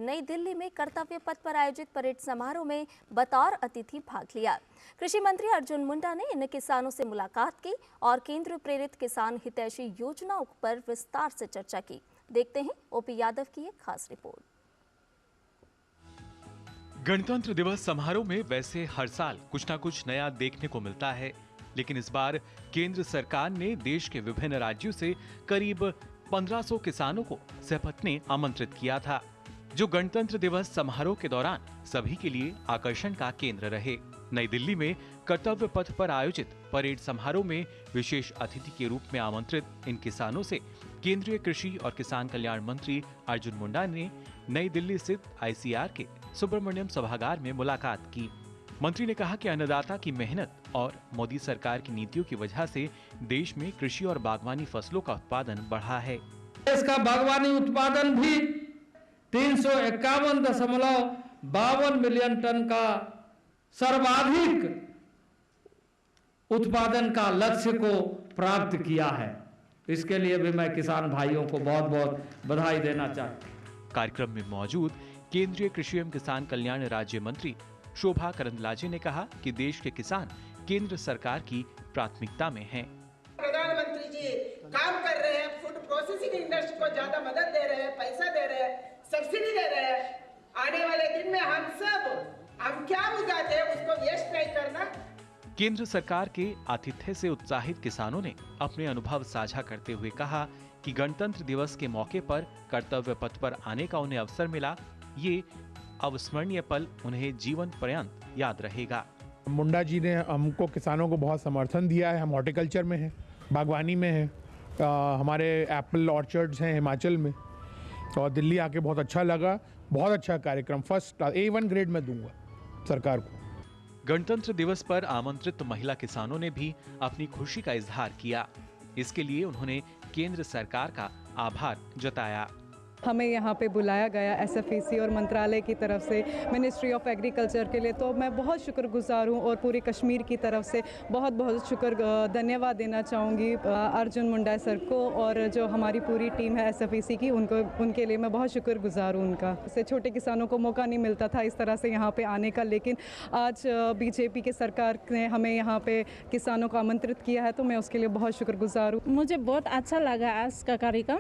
नई दिल्ली में कर्तव्य पथ पर आयोजित परेड समारोह में बतौर अतिथि भाग लिया। कृषि मंत्री अर्जुन मुंडा ने इन किसानों से मुलाकात की और केंद्र प्रेरित किसान हितैषी योजनाओं पर विस्तार से चर्चा की। देखते हैं ओपी यादव की एक खास रिपोर्ट। गणतंत्र दिवस समारोह में वैसे हर साल कुछ न कुछ नया देखने को मिलता है, लेकिन इस बार केंद्र सरकार ने देश के विभिन्न राज्यों से करीब 1500 किसानों को सपथने आमंत्रित किया था, जो गणतंत्र दिवस समारोह के दौरान सभी के लिए आकर्षण का केंद्र रहे। नई दिल्ली में कर्तव्य पथ पर आयोजित परेड समारोह में विशेष अतिथि के रूप में आमंत्रित इन किसानों से केंद्रीय कृषि और किसान कल्याण मंत्री अर्जुन मुंडा ने नई दिल्ली स्थित ICR के सुब्रमण्यम सभागार में मुलाकात की। मंत्री ने कहा कि अन्नदाता की मेहनत और मोदी सरकार की नीतियों की वजह से देश में कृषि और बागवानी फसलों का उत्पादन बढ़ा है। देश का बागवानी उत्पादन भी 351.52 मिलियन टन का सर्वाधिक उत्पादन का लक्ष्य को प्राप्त किया है। इसके लिए भी मैं किसान भाइयों को बहुत बहुत बधाई देना चाहता हूं। कार्यक्रम में मौजूद केंद्रीय कृषि एवं किसान कल्याण राज्य मंत्री शोभा करंदलाजे ने कहा कि देश के किसान केंद्र सरकार की प्राथमिकता में हैं। प्रधानमंत्री जी काम कर रहे हैं, फूड प्रोसेसिंग इंडस्ट्री को ज्यादा मदद दे रहे हैं, पैसा दे रहे हैं, सब्सिडी दे रहे हैं। आने वाले दिन में हम क्या उगाते हैं उसको वेस्ट नहीं करना। केंद्र सरकार के आतिथ्य से उत्साहित किसानों ने अपने अनुभव साझा करते हुए कहा कि गणतंत्र दिवस के मौके पर कर्तव्य पथ पर आने का उन्हें अवसर मिला। ये अविस्मरणीय पल उन्हें जीवन पर्यंत याद रहेगा। मुंडा जी ने हमको किसानों को बहुत समर्थन दिया है। हम हॉर्टिकल्चर में हैं, बागवानी में हैं, हमारे एप्पल ऑर्चर्ड्स हैं हिमाचल में, और दिल्ली आके बहुत अच्छा लगा। बहुत अच्छा कार्यक्रम, फर्स्ट A1 ग्रेड में दूंगा सरकार को। गणतंत्र दिवस पर आमंत्रित महिला किसानों ने भी अपनी खुशी का इजहार किया। इसके लिए उन्होंने केंद्र सरकार का आभार जताया। हमें यहाँ पे बुलाया गया SFEC और मंत्रालय की तरफ से, मिनिस्ट्री ऑफ एग्रीकल्चर के लिए, तो मैं बहुत शुक्रगुजार हूँ और पूरे कश्मीर की तरफ से बहुत धन्यवाद देना चाहूँगी अर्जुन मुंडा सर को, और जो हमारी पूरी टीम है SFEC की, उनके लिए मैं बहुत शुक्रगुजार हूँ उनका। इससे छोटे किसानों को मौका नहीं मिलता था इस तरह से यहाँ पे आने का, लेकिन आज BJP के सरकार ने हमें यहाँ पे किसानों को आमंत्रित किया है, तो मैं उसके लिए बहुत शुक्रगुजार हूँ। मुझे बहुत अच्छा लगा आज का कार्यक्रम,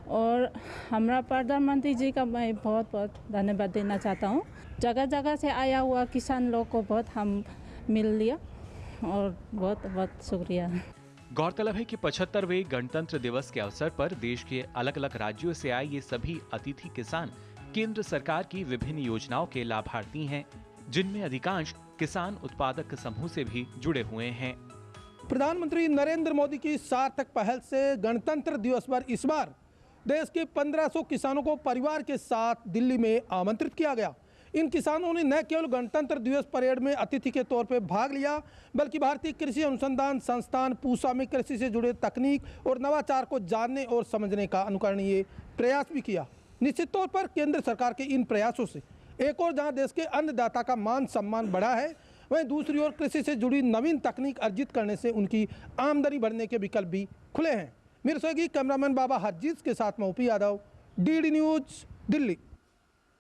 और हमारा प्रधानमंत्री जी का मैं बहुत बहुत धन्यवाद देना चाहता हूँ। जगह जगह से आया हुआ किसान लोग को बहुत हम मिल लिया, और बहुत बहुत शुक्रिया। गौरतलब है कि 75वें गणतंत्र दिवस के अवसर पर देश के अलग अलग राज्यों से आए ये सभी अतिथि किसान केंद्र सरकार की विभिन्न योजनाओं के लाभार्थी हैं, जिनमें अधिकांश किसान उत्पादक समूह से भी जुड़े हुए हैं। प्रधानमंत्री नरेंद्र मोदी की सार्थक पहल से गणतंत्र दिवस पर इस बार देश के 1500 किसानों को परिवार के साथ दिल्ली में आमंत्रित किया गया। इन किसानों ने न केवल गणतंत्र दिवस परेड में अतिथि के तौर पर भाग लिया, बल्कि भारतीय कृषि अनुसंधान संस्थान पूसा में कृषि से जुड़े तकनीक और नवाचार को जानने और समझने का अनुकरणीय प्रयास भी किया। निश्चित तौर पर केंद्र सरकार के इन प्रयासों से एक और जहां देश के अन्नदाता का मान सम्मान बढ़ा है, वहीं दूसरी ओर कृषि से जुड़ी नवीन तकनीक अर्जित करने से उनकी आमदनी बढ़ने के विकल्प भी खुले हैं। मेरे सहयोगी कैमरामैन बाबा हरजीत के साथ मैं OP Yadav, DD news, Delhi.